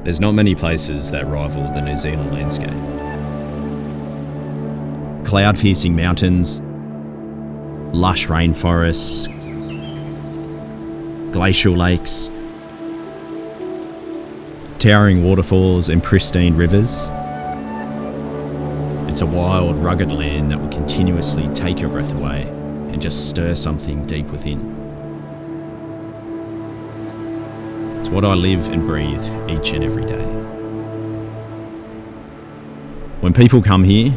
There's not many places that rival the New Zealand landscape. Cloud-piercing mountains, lush rainforests, glacial lakes, towering waterfalls and pristine rivers. It's a wild, rugged land that will continuously take your breath away and just stir something deep within. It's what I live and breathe each and every day. When people come here,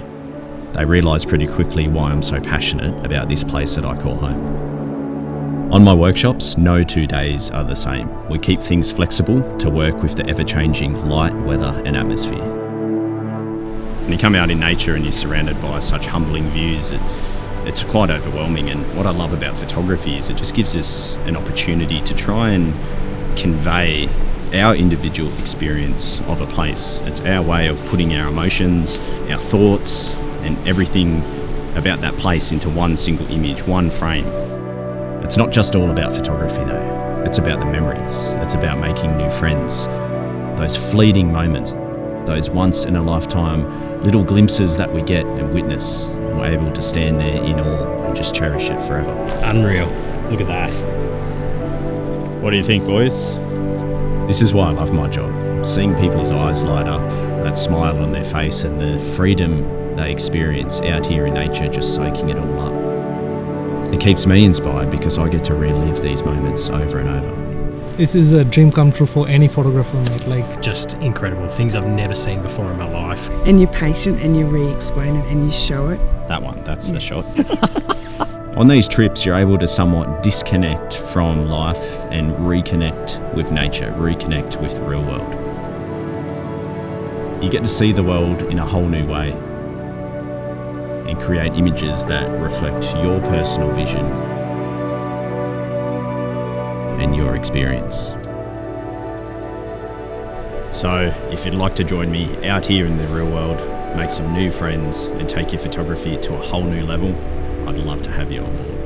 they realise pretty quickly why I'm so passionate about this place that I call home. On my workshops, no 2 days are the same. We keep things flexible to work with the ever-changing light, weather and atmosphere. When you come out in nature and you're surrounded by such humbling views, it's quite overwhelming. And what I love about photography is it just gives us an opportunity to try and convey our individual experience of a place. It's our way of putting our emotions, our thoughts, and everything about that place into one single image, one frame. It's not just all about photography though. It's about the memories. It's about making new friends. Those fleeting moments, those once in a lifetime little glimpses that we get and witness. And we're able to stand there in awe and just cherish it forever. Unreal. Look at that. What do you think, boys? This is why I love my job. Seeing people's eyes light up, that smile on their face and the freedom they experience out here in nature, just soaking it all up. It keeps me inspired because I get to relive these moments over and over. This is a dream come true for any photographer, mate. Just incredible. Things I've never seen before in my life. And you're patient and you re-explain it and you show it. That one, that's the shot. On these trips, you're able to somewhat disconnect from life and reconnect with nature, reconnect with the real world. You get to see the world in a whole new way and create images that reflect your personal vision and your experience. So, if you'd like to join me out here in the real world, make some new friends and take your photography to a whole new level, I'd love to have you on board.